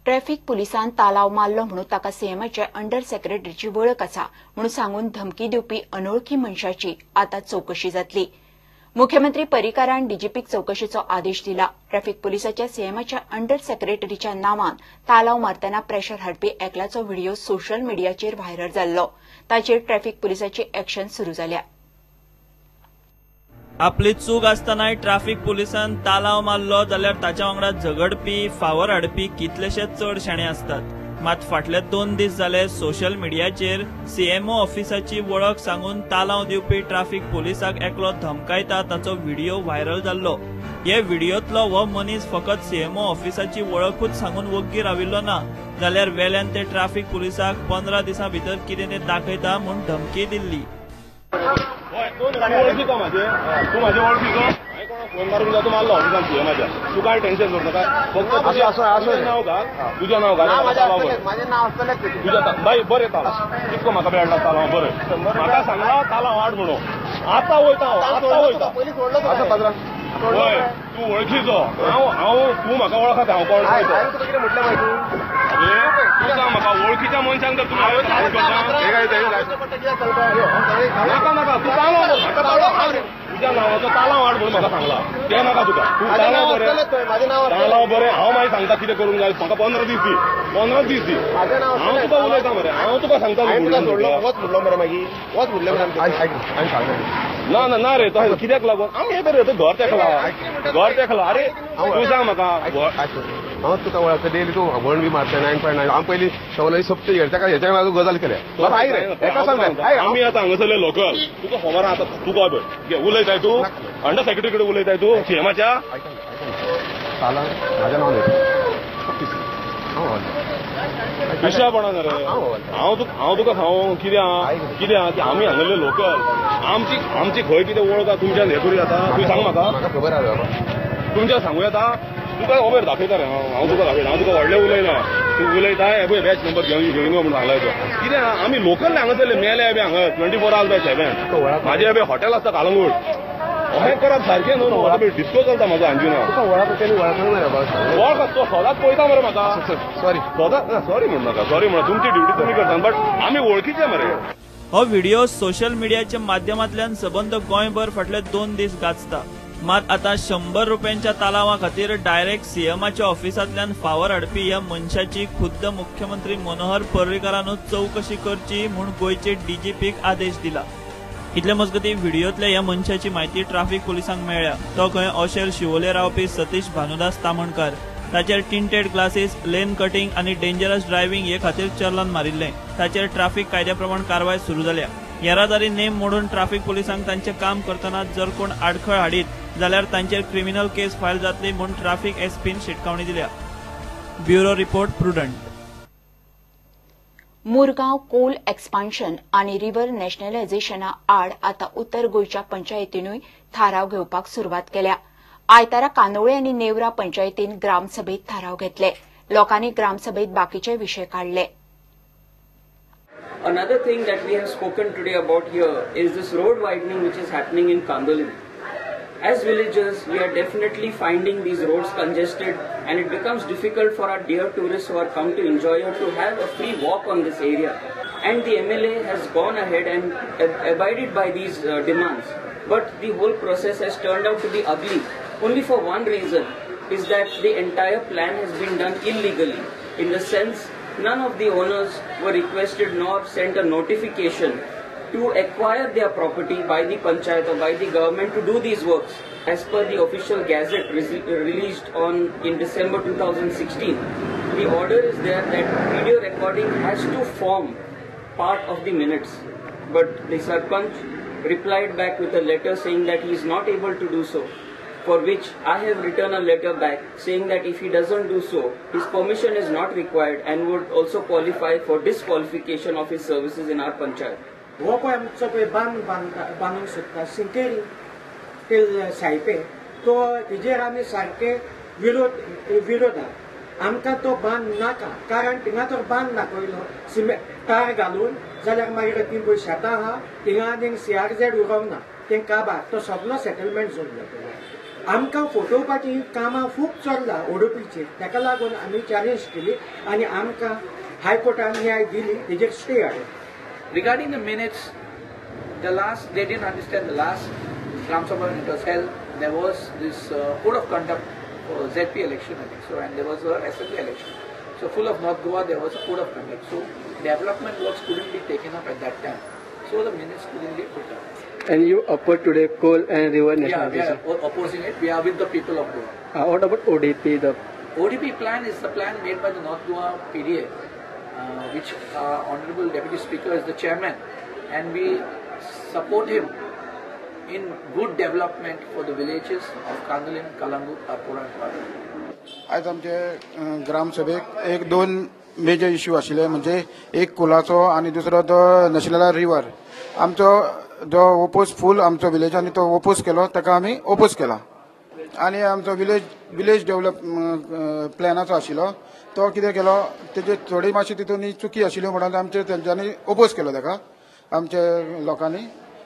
Traffic पुलिसान तालाव मारलो म्हणून ताका सीएमच्या अंडर सेक्रेटरीची वळख आसा म्हणून सांगून धमकी दिवपी अनोळखी मनशाची आतां चौकशी जातली। मुख्यमंत्री पर्रीकारान डीजीपीक चौकशीचो आदेश दिला। ट्रॅफिक पुलिसाच्या सीएमच्या अंडर सेक्रेटरीच्या नावान तालाव मारतना प्रेशर हाडपी एकल्याचो व्हिडिओ सोशल मिडियाचेर व्हायरल जाल्लो। ताचेर ट्रॅफिक पुलिसाची एक्शन सुरू जाल्या। आपली चूक आसतनाय ट्रॅफिक पुलिसान तालाव मारलो जाल्यार ताच्या वांगडा झगडपी फावर हाडपी कितलेशेच चड शाणे असतात। मात फाटले 2 दीस जाले सोशल मिडियाचेर सीएमओ ऑफिसाची वळख सांगून तालाव दिवपी ट्रॅफिक पुलिसाक एकलो धमकायता ताचो व्हिडिओ व्हायरल जाल्लो। हे व्हिडिओतलो हो मनीस फकत सीएमओ ऑफिसाची वळखूच सांगून वग्गी राविल्लो ना, जाल्यार वेल्यान ते ट्रॅफिक पुलिसाक 15 दिसां भितर कितें तें दाखयता म्हूण धमकी दिल्ली। ओळखीचो माझे तू माझे ओळखीचो फोन मारून जातो मारलो ऑफिसान सीएमच्या तू काय टेन्शन करू नका फक्त तुझें नाव घाल तुझें नाव घाल माझें नाव आसतलें तुझ्या बाई बरें तालाव कितको म्हाका मेळटा तालाव बरें म्हाका सांगला तालाव हाड म्हणून आतां वयता पयलीं होय तू वळखीचो हांव तू म्हाका वळखता हांव कोण कितें म्हटलें मागीर तू सांग म्हाका वळखीच्या मनशांक तर तुमी नाका तू तालाव तुज्या नांवाचो तालाव हाड म्हणून म्हाका सांगला तें नाका तुका तू तालाव बरें हांव मागीर सांगता कितें करूंक जाय म्हाका 15 दीस दी हांव तुका उलयता मरे हांव तुका सांगता वच म्हणलो मरे मागीर वच म्हणलें ना ना ना रे तो कित्याक लागून आमी हे रे घर तेखला अरे तू सांग म्हाका हांव तुका वळखता डेली तू वण बी मारता 9.9 हांव पयलीं सवलती सोंपता हेच्या लागून गजाल केल्या आई रे एका सांग आमी आतां हांगासरले लोकल तुका खबर आतां तुका पळय उलयताय तू अंडर सेक्रेटरी कडेन उलयताय तू सीएमाच्या म्हाजें नांव विशयपणान रे हांव तुका सांगू कितें आमी हांगले लोकल आमची खंय कितें वळख तुमच्यान हें करूं जाता तूं सांग म्हाका खबर आहा तुमच्या सांगू येता तुका खबर दाखयता रे हांव तुका दाखयता हांव तुका व्हडलें उलयना तू उलयताय हे पळय बॅच नंबर घेवन म्हणून सांगलाय तो कितें आमी लोकल हांगासरले मेले बी हांगा 24 hours बाय 7 म्हाजें हे हॉटेल आसता कालंगूट अशें करप सारकें न्हू म्हाका डिस्को चलता म्हाजो अंजुना तुका वळख तो सदांच पळयता मरे म्हाका सॉरी म्हण नाका सॉरी म्हण तुमची ड्युटी तुमी करता बट आमी वळखीचे मरे। हो व्हिडिओ सोशल मिडियाच्या माध्यमांतल्यान सबंद गोंयभर फाटले 2 दीस गाजता। मात आता 100 रुपयांच्या तालावा खातीर डायरेक्ट सीएमाच्या ऑफिसांतल्यान फावर हाडपी ह्या मनशाची खुद्द मुख्यमंत्री मनोहर पर्रीकारानूच चौकशी करची म्हूण गोंयचे डीजीपीक आदेश दिला। इतले मजगतीं व्हिडिओतल्या ह्या मनशाची म्हायती ट्रॅफिक पुलिसांक मेळ्ळ्या। तो खंय ओशेल शिवोले रावपी सतीश भानुदास तामणकार। ताचेर टिंटेड ग्लासेस लेन कटिंग आनी डेंजरस ड्रायव्हिंग हे खातीर चलन मारिल्लें। ताचेर ट्रॅफिक कायद्या प्रमाण कारवाय सुरू जाल्या। येरादारी नेम मोडून ट्रॅफिक पुलिसांक तांचें काम करतना जर कोण आडखळ हाडीत जाल्यार तांचेर क्रिमिनल केस फायल जातली म्हूण ट्रॅफिक एसपीन शिटकावणी दिल्या। Bureau report Prudent. Murgaon coal expansion आनी रिव्हर नॅशनलायझेशना आड आतां उत्तर गोंयच्या पंचायतींनूय थाराव घेवपाक सुरवात केल्या। आयतारा कानोळे आनी नेवरा पंचायतीन ग्रामसभेत थाराव घेतले। लोकांनी ग्रामसभेत बाकीचे विशय काढले। Another thing that we have spoken today about here is this road widening which is happening in Kandolin. As villagers, we are definitely finding these roads congested and it becomes difficult for our dear tourists who are come to enjoy it to have a free walk on this area. And the MLA has gone ahead and abided by these demands. But the whole process has turned out to be ugly. Only for one reason is that the entire plan has been done illegally. In the sense, none of the owners were requested nor sent a notification to acquire their property by the panchayat or by the government to do these works. As per the official gazette released in December 2016, the order is there that video recording has to form part of the minutes. But the Sarpanch replied back with a letter saying that he is not able to do so. For which I have written a letter back saying that if he doesn't do so, his permission is not required and would also qualify for disqualification of his services in our panchayat. हो पळय आमचो पळय बांदूंक सोदता Sinquerim till सायपे तो हेजेर आमी सारके विरोधा आमकां तो बांद नाका कारण थिंगा तो बांद दाखयलो सिमेंट तार घालून जाल्यार मागीर ती पळय शेतां आहा थिंगा आनीक CRZ उरोवंक ना तें काबार तो सगळो सेटलमेंट जोडलो आमकां फटोवपाची कामां खूब चल्ला ओडोपीचेर, ताका लागून आमी चॅलेंज केली आनी आमकां हायकोर्टान न्याय दिली, तेजेर स्टे हाडलो. Regarding the minutes, they didn't understand the last Gram Sabha when it was held. There was this code of conduct for ZP election, I think so, and there was a assembly election. So full of North Goa, there was a code of conduct. So development works couldn't be taken up at that time. So the minutes couldn't be put up. And you oppose today coal and river nationalization? Yeah, we are opposing it. We are with the people of Goa. What about ODP? The ODP plan is the plan made by the North Goa PDA, which Honorable Deputy Speaker is the chairman, and we support him in good development for the villages of Kandalin, Kalangu, Arpora and Padu. आज आमचे ग्रामसभेक एक दोन major issue आशिल्ले, म्हणजे एक कोलाचो आणि दुसरो तो नॅशनल रिवर. आमचो जो ओपोज फूल आमचो विलेजांनी तो ओपोज केलो, ताका आमी ओपोज केला. आणि आमचो विलेज डेव्हलप प्लॅनाचो आशिल्लो तो कितें केलो, तेजे थोडी मातशी तितून चुकी आशिल्ल्यो म्हणून आमचे तेंच्यांनी ओपोज केलो ताका आमच्या लोकांनी.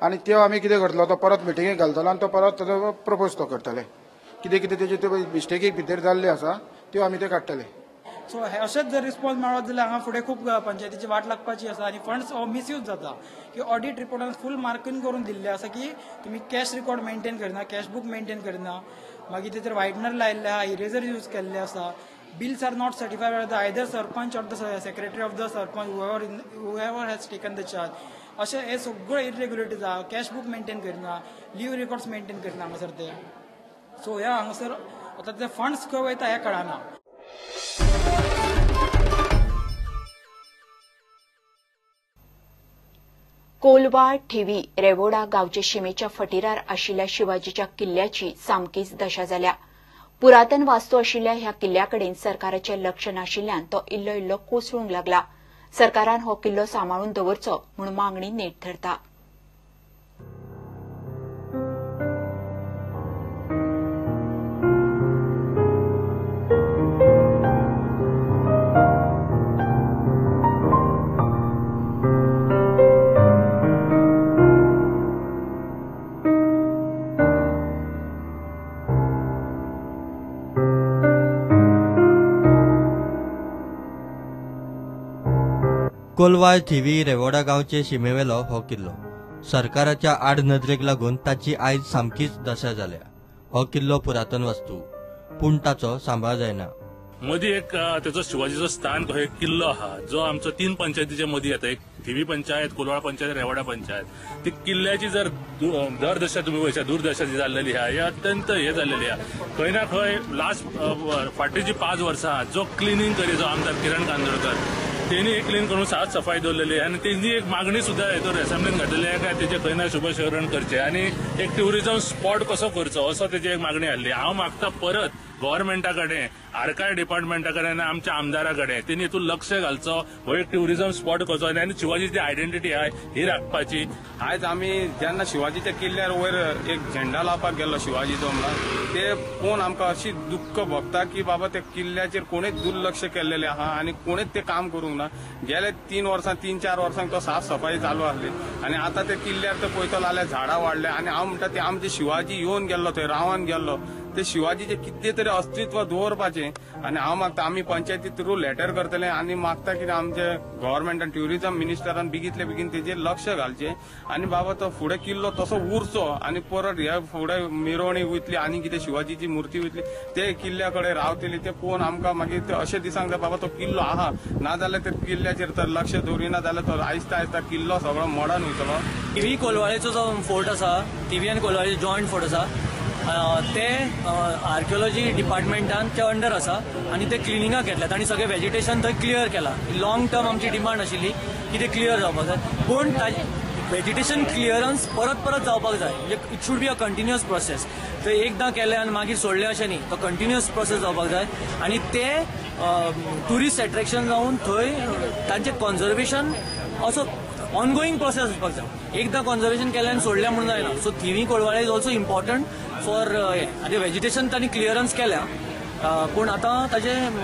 आणि त्यो आमी कितें करतलो, तो परत मिटिंगेक घालतलो आणि तो परत ताजो प्रपोज तो करतले. कितें कितें तेजे मिस्टेकी भितर जाल्ले आसा त्यो आमी ते काडटले. सो अशेंच जर रिस्पॉन्स मेळत जाल्यार हांगा फुडें खूब पंचायतीची वाट लागपाची आसा आनी फंड्स मिसयूज जाता. की ऑडिट रिपोर्टान फूल मार्किंग करून दिल्ले आसा की तुमी कॅश रिकॉर्ड मेंटेन करना, कॅश बुक मेंटेन करना, मागीर तेचेर व्हायटनर लायिल्ले आहा, इरेजर यूज केल्ले आसा, bills are not certified by either sarpanch or the secretary of the sarpanch, whoever has taken the charge. अशें हे सगळे इरेग्युलेटरीज आहा. कॅश बुक मेंटेन करना, लीव रेकॉर्ड्स मेंटेन करना हांगासर ते. सो ह्या हांगासर आतां ते फंड्स खंय वयता हें कळना. कोलवा, ठिवी, रेवोडा गांवचे शिमेच्या फटिरार आशिल्ल्या शिवाजीच्या किल्ल्याची सामकीच दशा जाल्या. पुरातन वास्तू आशिल्ल्या ह्या किल्ल्याकडेन सरकाराचें लक्ष नाशिल्ल्यान तो इल्लो इल्लो कोसळूंक लागला. सरकारान हो किल्लो सांबाळून दवरचो म्हूण मागणी नेट धरता. कोलवा, थिवी, रेवोडा गांवचे शिमेवेलो हो किल्लो. सरकाराच्या आड नदरेक लागून ताची आयज सामकीच दशा जाल्या. हो किल्लो पुरातन वस्तू, पूण ताचो सांबाळ जायना. मदीं एक तेचो शिवाजीचो स्थान कसो एक किल्लो आहा जो आमचो 3 पंचायतीच्या मदीं येता. एक थिवी पंचायत, कोलवा पंचायत, रेवोडा पंचायत. ती किल्ल्याची जर दरदशा तुम्ही वयच्या दूरदशा जी जाल्लेली आहा, ही अत्यंत हे जाल्लेली आहा. खंय ना खंय लास्ट फाटीची 5 वर्सां जो क्लिनिंग करी जो आमदार किरण कांदोळकर तेणी क्लीन करून साफ सफाई दवरलेली आनी तेजी एक मागणी सुद्धा हेतून असेंब्लीन घातलेली आहे काय तेजे खंय ना शुभशरण करचे आनी एक ट्युरिझम स्पॉट कसो करचो असो तेजी एक मागणी आसली. हांव मागता परत गव्हर्नमेंटा कडेन, आर्कायव डिपार्टमेंटा कडेन आनी आमच्या आमदारा कडेन तेणी हितून लक्ष घालचो. हो एक ट्युरिझम स्पॉट कसो आनी शिवाजीची आयडेंटिटी आहे ही राखपाची. आयज आमी जेन्ना शिवाजीच्या किल्ल्यार वयर एक झेंडा लावपाक गेल्लो शिवाजीचो म्हणून ते पळोवन आमकां अशी दुख्ख भोगता की बाबा त्या किल्ल्याचेर कोणेच दुर्लक्ष केल्लेले आहा आनी कोणेच ते काम करूंक ना. गेले 3 वर्सां 3-4 वर्सांक तो साफ सफाई चालू आसली आनी आतां ते किल्ल्यार ते पळयतलो जाल्यार झाडां वाडले आनी हांव म्हणटा ते आमचे शिवाजी येवन गेल्लो थंय रावन गेल्लो ते शिवाजीचे कितें तरी अस्तित्व दवरपाचें. आनी हांव मागता आमी पंचायती थ्रू लेटर करतले आनी मागता की आमचे गव्हर्नमेंटान ट्युरिझम मिनिस्टरान बेगीतले बेगीन तेजेर लक्ष घालचें आनी बाबा तो फुडें किल्लो तसो उरचो आनी परत ह्या फुडें मिरवणी वयतली आनी कितें शिवाजीची मुर्ती वयतली ते किल्ल्या कडेन रावतली ते पळोवन आमकां मागीर ते अशें दिसांक जाय बाबा तो किल्लो आहा नाजाल्यार ते किल्ल्याचेर तर लक्ष दवरिना जाल्यार तो आयस्ता आयस्ता किल्लो सगळो मोडून वयतलो. थिवी कोलवाळेचो जो फोर्ट आसा, थिवी आनी कोलवाळेचो जॉयंट फोर्ट आसा ते आर्किओलॉजी डिपार्टमेंटांच्या अंडर आसा आनी ते क्लिनिंगाक घेतल्यात आनी सगळें वेजिटेशन थंय क्लियर केलां. लॉंग टर्म आमची डिमांड आशिल्ली की ते क्लियर जावपाक जाय, पूण वेजिटेशन क्लियरन्स परत परत जावपाक जाय. म्हणजे it should be a continuous process. थंय एकदां केलें आनी मागीर सोडलें अशें न्ही, तो कंटिन्युअस प्रोसेस जावपाक जाय आनी ते ट्युरिस्ट एट्रॅक्शन जावन थंय तांचें कन्जर्वेशन असो ऑनगोईंग प्रोसेस आसपाक जाय. एकदां कन्जर्वेशन केलें आनी सोडलें म्हणून जायना. So Thivim Colvale is also important for हे. आनी वेजिटेशन तांणी क्लियरन्स केल्या पूण आतां ताजें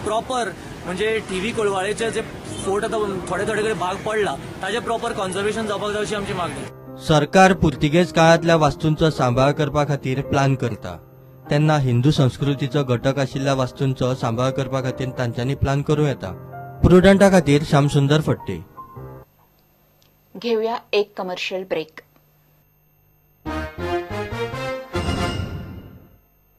प्रॉपर म्हणजे थिवी कोलवाळेचे जे फोर्ट आतां थोडे थोडे कडेन भाग पडला ताजें प्रॉपर कन्जर्वेशन जावपाक जाय अशी आमची मागणी. सरकार पुर्तुगेज काळातल्या वास्तूंचो सांबाळ करपा खातीर प्लान करता तेन्ना हिंदू संस्कृतीचो घटक आशिल्ल्या वास्तूंचो सांबाळ करपा खातीर तांच्यांनी प्लान करूं येता. प्रुडंटा खातीर श्याम सुंदर फडते. घेऊया एक कमर्शियल ब्रेक.